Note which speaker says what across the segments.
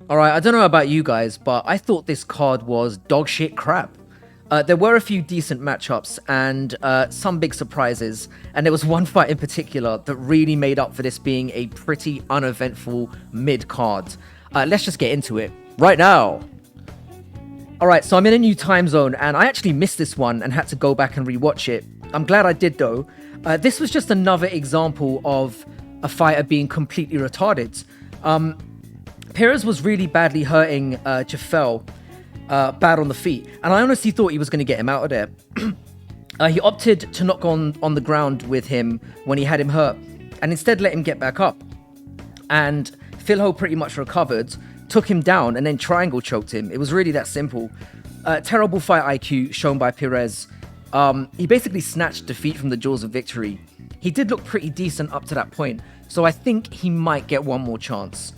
Speaker 1: Alright, I don't know about you guys, but I thought this card was dog shit crap. There were a few decent matchups and some big surprises, and there was one fight in particular that really made up for this being a pretty uneventful mid card. Let's just get into it right now. Alright, so I'm in a new time zone, and I actually missed this one and had to go back and rewatch it. I'm glad I did though. This was just another example of a fighter being completely retarded. Perez was really badly hurting Jafel, bad on the feet, and I honestly thought he was going to get him out of there. He opted to not go on the ground with him when he had him hurt, and instead let him get back up. And Phil Ho pretty much recovered, took him down, and then triangle choked him. It was really that simple. Terrible fight IQ shown by Perez. He basically snatched defeat from the jaws of victory. He did look pretty decent up to that point, so I think he might get one more chance.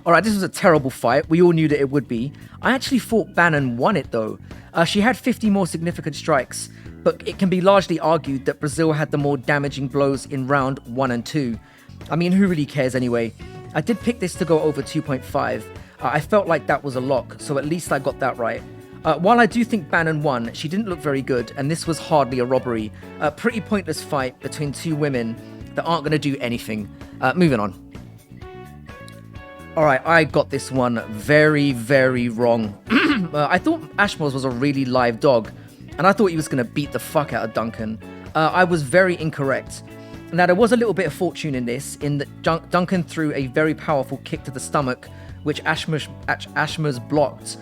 Speaker 1: Alright, this was a terrible fight. We all knew that it would be. I actually thought Bannon won it though. She had 50 more significant strikes, but it can be largely argued that Brazil had the more damaging blows in round 1 and 2. I mean, who really cares anyway? I did pick this to go over 2.5. I felt like that was a lock, so at least I got that right. While I do think Bannon won, she didn't look very good, and this was hardly a robbery. A pretty pointless fight between two women that aren't going to do anything. Moving on. Alright, I got this one very, very wrong. I thought Ashmos was a really live dog, and I thought he was going to beat the fuck out of Duncan. I was very incorrect. Now, there was a little bit of fortune in this, in that Duncan threw a very powerful kick to the stomach, which Ashmos blocked,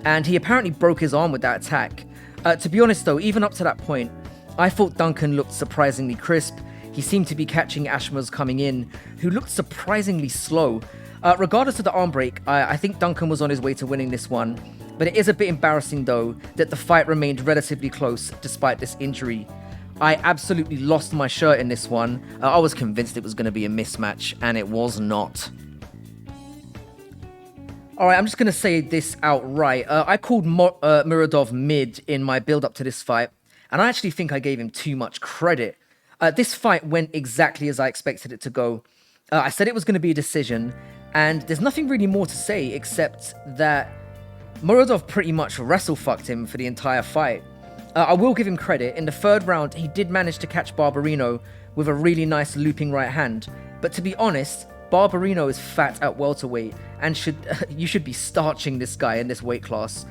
Speaker 1: and he apparently broke his arm with that attack. To be honest though, even up to that point, I thought Duncan looked surprisingly crisp. He seemed to be catching Ashmos coming in, who looked surprisingly slow. Regardless of the arm break, I think Duncan was on his way to winning this one, but it is a bit embarrassing though that the fight remained relatively close despite this injury. I absolutely lost my shirt in this one. I was convinced it was going to be a mismatch, and it was not. Alright, I'm just going to say this outright. I called Muradov mid in my build-up to this fight, and I actually think I gave him too much credit. This fight went exactly as I expected it to go. I said it was going to be a decision, and there's nothing really more to say except that Muradov pretty much wrestle-fucked him for the entire fight. I will give him credit. In the third round, he did manage to catch Barbarino with a really nice looping right hand, but to be honest, Barbarino is fat at welterweight, and you should be starching this guy in this weight class.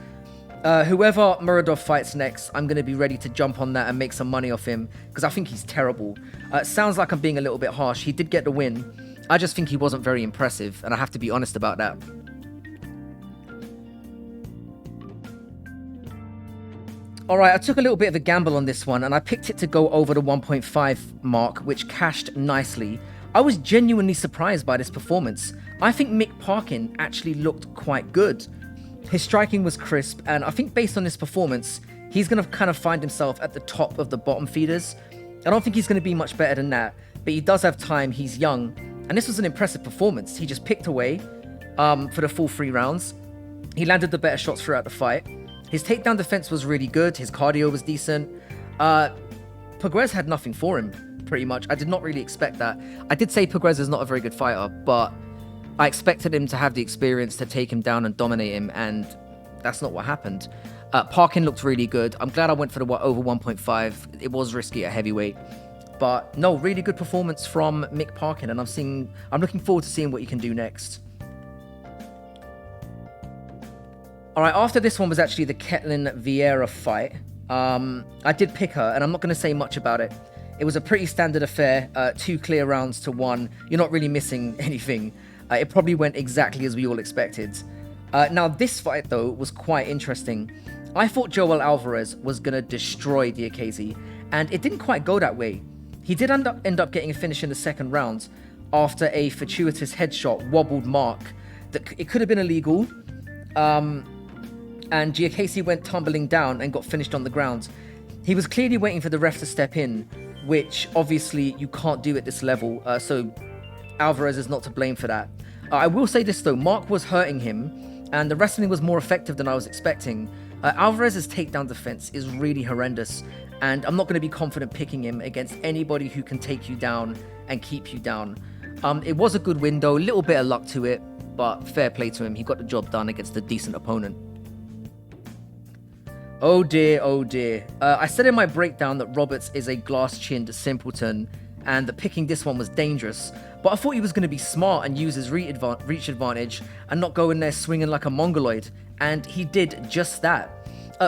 Speaker 1: Whoever Muradov fights next, I'm going to be ready to jump on that and make some money off him, because I think he's terrible. Sounds like I'm being a little bit harsh. He did get the win. I just think he wasn't very impressive, and I have to be honest about that. Alright, I took a little bit of a gamble on this one, and I picked it to go over the 1.5 mark, which cashed nicely. I was genuinely surprised by this performance. I think Mick Parkin actually looked quite good. His striking was crisp, and I think based on this performance, he's going to kind of find himself at the top of the bottom feeders. I don't think he's going to be much better than that, but he does have time, he's young, and this was an impressive performance. He just picked away for the full 3 rounds. He landed the better shots throughout the fight. His takedown defense was really good. His cardio was decent. Puguez had nothing for him, pretty much. I did not really expect that. I did say Puguez is not a very good fighter, but I expected him to have the experience to take him down and dominate him, and that's not what happened. Parkin looked really good. I'm glad I went for the over 1.5. It was risky at heavyweight. But no, really good performance from Mick Parkin, and I'm looking forward to seeing what he can do next. Alright, after this one was actually the Ketlin Vieira fight. I did pick her, and I'm not going to say much about it. It was a pretty standard affair, 2 clear rounds to 1. You're not really missing anything. It probably went exactly as we all expected. Now, this fight, though, was quite interesting. I thought Joel Alvarez was going to destroy Diakiese, and it didn't quite go that way. He did end up getting a finish in the second round after a fortuitous headshot wobbled Mark. It could have been illegal. And Diakiese went tumbling down and got finished on the ground. He was clearly waiting for the ref to step in, which obviously you can't do at this level, so Alvarez is not to blame for that. I will say this though, Mark was hurting him, and the wrestling was more effective than I was expecting. Alvarez's takedown defense is really horrendous, and I'm not going to be confident picking him against anybody who can take you down and keep you down. It was a good window, a little bit of luck to it. but fair play to him. He got the job done against a decent opponent. Oh dear, oh dear. I said in my breakdown that Roberts is a glass-chinned simpleton and that picking this one was dangerous, but I thought he was going to be smart and use his reach advantage and not go in there swinging like a mongoloid, and he did just that.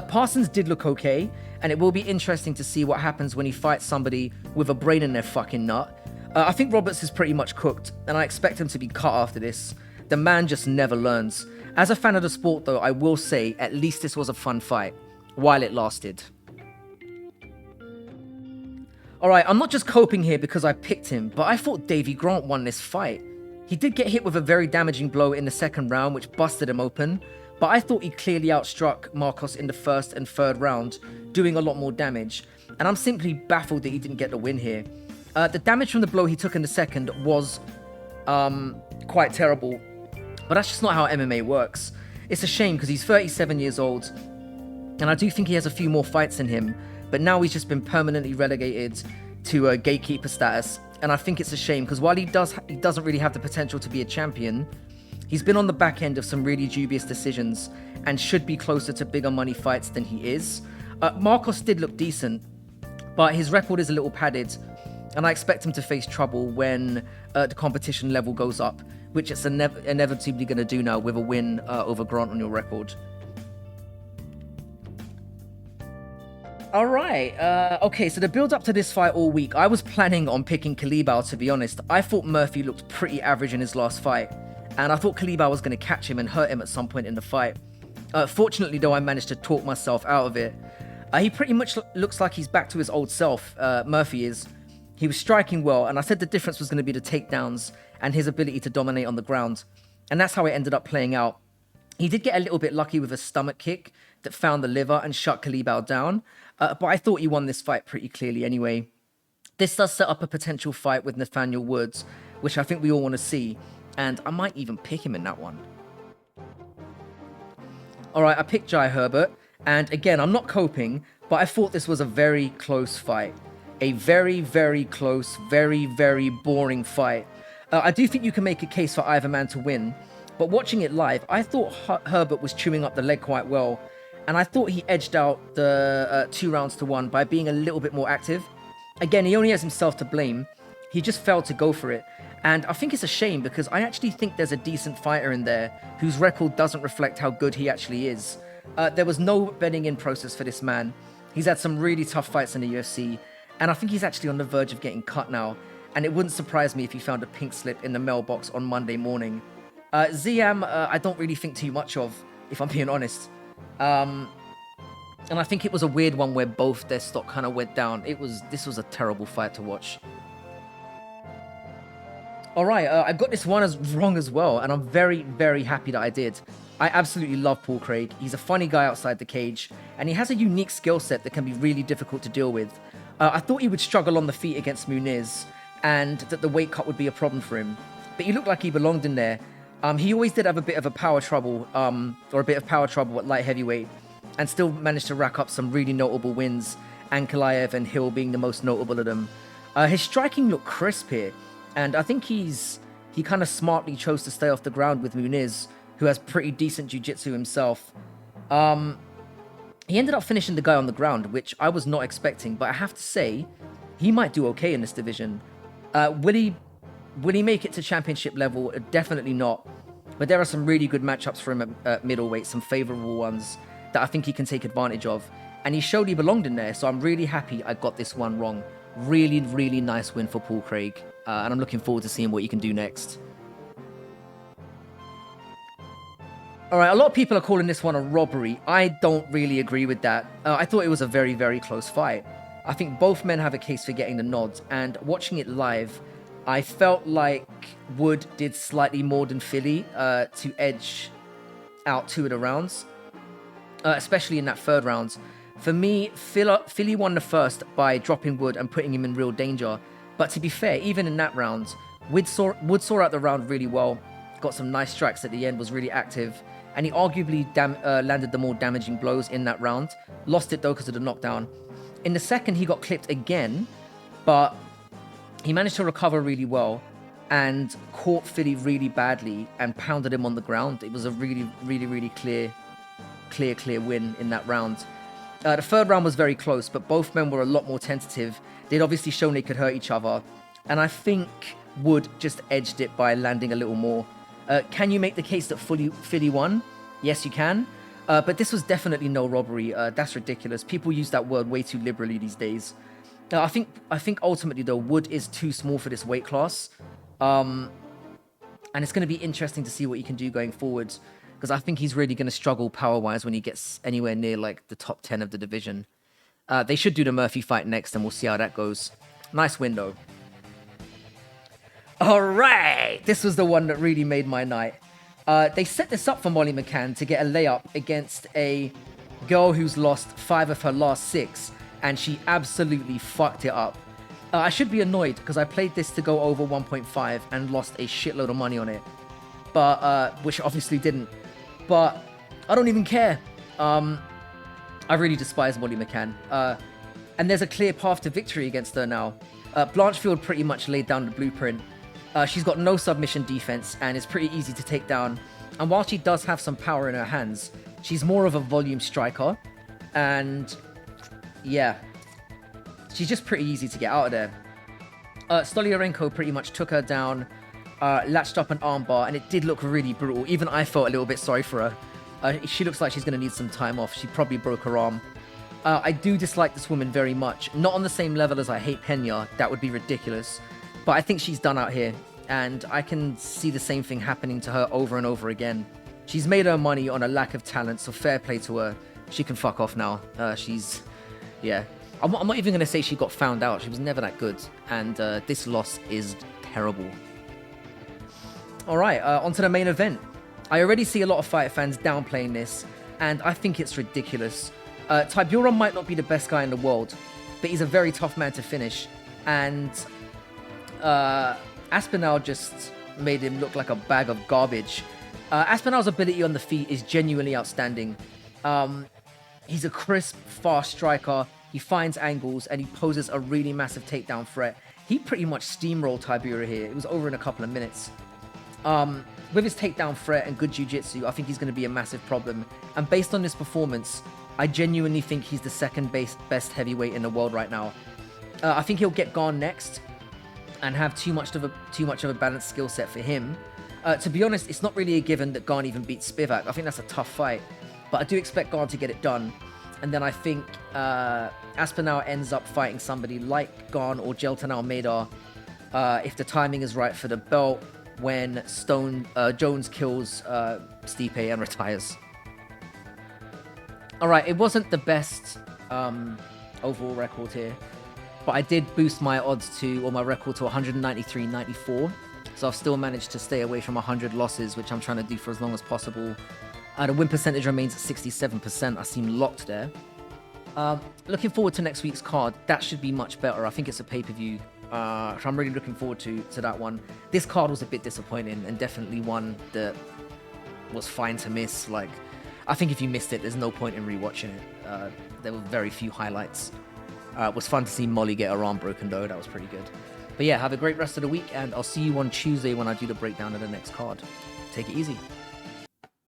Speaker 1: Parsons did look okay, and it will be interesting to see what happens when he fights somebody with a brain in their fucking nut. I think Roberts is pretty much cooked, and I expect him to be cut after this. The man just never learns. As a fan of the sport though, I will say at least this was a fun fight, while it lasted. Alright, I'm not just coping here because I picked him, but I thought Davy Grant won this fight. He did get hit with a very damaging blow in the second round, which busted him open, but I thought he clearly outstruck Marcos in the first and third round, doing a lot more damage, and I'm simply baffled that he didn't get the win here. The damage from the blow he took in the second was quite terrible, but that's just not how MMA works. It's a shame because he's 37 years old, and I do think he has a few more fights in him, but now he's just been permanently relegated to a gatekeeper status, and I think it's a shame because while he doesn't really have the potential to be a champion, he's been on the back end of some really dubious decisions and should be closer to bigger money fights than he is. Marcos did look decent, but his record is a little padded, and I expect him to face trouble when the competition level goes up, which it's inevitably going to do now with a win over Grant on your record. Alright, okay, so the build up to this fight all week, I was planning on picking Kalibao, to be honest. I thought Murphy looked pretty average in his last fight, and I thought Kalibao was going to catch him and hurt him at some point in the fight. Fortunately though, I managed to talk myself out of it. He pretty much looks like he's back to his old self, Murphy is. He was striking well, and I said the difference was going to be the takedowns and his ability to dominate on the ground, and that's how it ended up playing out. He did get a little bit lucky with a stomach kick that found the liver and shut Kalibao down, but I thought he won this fight pretty clearly anyway. This does set up a potential fight with Nathaniel Woods, which I think we all want to see, and I might even pick him in that one. Alright, I picked Jai Herbert, and again, I'm not coping, but I thought this was a very close fight. A very, very close, very, very boring fight. I do think you can make a case for either man to win, but watching it live, I thought Herbert was chewing up the leg quite well, and I thought he edged out the 2 rounds to 1 by being a little bit more active. Again, he only has himself to blame. He just failed to go for it, and I think it's a shame because I actually think there's a decent fighter in there whose record doesn't reflect how good he actually is. There was no bedding in process for this man. He's had some really tough fights in the UFC, and I think he's actually on the verge of getting cut now, and it wouldn't surprise me if he found a pink slip in the mailbox on Monday morning. Ziam, I don't really think too much of, if I'm being honest. And I think it was a weird one where both their stock kind of went down. This was a terrible fight to watch. Alright, I got this one as wrong as well, and I'm very, very happy that I did. I absolutely love Paul Craig. He's a funny guy outside the cage, and he has a unique skill set that can be really difficult to deal with. I thought he would struggle on the feet against Muniz, and that the weight cut would be a problem for him. But he looked like he belonged in there. He always did have a bit of power trouble at light heavyweight, and still managed to rack up some really notable wins, Ankalaev and Hill being the most notable of them. His striking looked crisp here, and I think he kind of smartly chose to stay off the ground with Muniz, who has pretty decent jiu-jitsu himself. He ended up finishing the guy on the ground, which I was not expecting, but I have to say, he might do okay in this division. Will he make it to championship level? Definitely not. But there are some really good matchups for him at middleweight, some favorable ones that I think he can take advantage of. And he showed he belonged in there, so I'm really happy I got this one wrong. Really, really nice win for Paul Craig. And I'm looking forward to seeing what he can do next. Alright, a lot of people are calling this one a robbery. I don't really agree with that. I thought it was a very, very close fight. I think both men have a case for getting the nod, and watching it live, I felt like Wood did slightly more than Philly to edge out 2 of the rounds, especially in that third round. For me, Philly won the first by dropping Wood and putting him in real danger, but to be fair, even in that round, Wood saw out the round really well, got some nice strikes at the end, was really active, and he arguably landed the more damaging blows in that round. Lost it though because of the knockdown. In the second, he got clipped again, but he managed to recover really well. and caught Philly really badly and pounded him on the ground. It was a really, really, really clear win in that round. The third round was very close, but both men were a lot more tentative. They'd obviously shown they could hurt each other, and I think Wood just edged it by landing a little more. Can you make the case that Philly won? Yes, you can. But this was definitely no robbery. That's ridiculous. People use that word way too liberally these days. I think ultimately though, Wood is too small for this weight class. And it's going to be interesting to see what he can do going forward, because I think he's really going to struggle power-wise when he gets anywhere near like the top 10 of the division. They should do the Murphy fight next, and we'll see how that goes. Nice win though. All right, this was the one that really made my night. They set this up for Molly McCann to get a layup against a girl who's lost 5 of her last 6, and she absolutely fucked it up. I should be annoyed because I played this to go over 1.5 and lost a shitload of money on it, but which obviously didn't. But I don't even care. I really despise Molly McCann. And there's a clear path to victory against her now. Blanchfield pretty much laid down the blueprint. She's got no submission defense and is pretty easy to take down. And while she does have some power in her hands, she's more of a volume striker. And yeah, she's just pretty easy to get out of there. Stolyarenko pretty much took her down, latched up an armbar, and it did look really brutal. Even I felt a little bit sorry for her. She looks like she's going to need some time off. She probably broke her arm. I do dislike this woman very much. Not on the same level as I hate Pena. That would be ridiculous. But I think she's done out here, and I can see the same thing happening to her over and over again. She's made her money on a lack of talent, so fair play to her. She can fuck off now. Yeah. I'm not even going to say she got found out. She was never that good, and this loss is terrible. All right, on to the main event. I already see a lot of fight fans downplaying this, and I think it's ridiculous. Tybura might not be the best guy in the world, but he's a very tough man to finish, and Aspinall just made him look like a bag of garbage. Aspinall's ability on the feet is genuinely outstanding. He's a crisp, fast striker. He finds angles, and he poses a really massive takedown threat. He pretty much steamrolled Tybura here. It was over in a couple of minutes. With his takedown threat and good jiu-jitsu, I think he's going to be a massive problem. And based on this performance, I genuinely think he's the second best heavyweight in the world right now. I think he'll get Gane next and have too much of a balanced skill set for him. To be honest, it's not really a given that Gane even beats Spivak. I think that's a tough fight, but I do expect Gane to get it done. And then I think Aspinall ends up fighting somebody like Gane or Jailton Almeida if the timing is right for the belt, when Jones kills Stipe and retires. All right, it wasn't the best overall record here, but I did boost my odds or my record to 193.94. So I've still managed to stay away from 100 losses, which I'm trying to do for as long as possible. The win percentage remains at 67%. I seem locked there. Looking forward to next week's card. That should be much better. I think it's a pay-per-view. So I'm really looking forward to that one. This card was a bit disappointing and definitely one that was fine to miss. Like, I think if you missed it, there's no point in rewatching it. There were very few highlights. It was fun to see Molly get her arm broken though. That was pretty good. But yeah, have a great rest of the week, and I'll see you on Tuesday when I do the breakdown of the next card. Take it easy.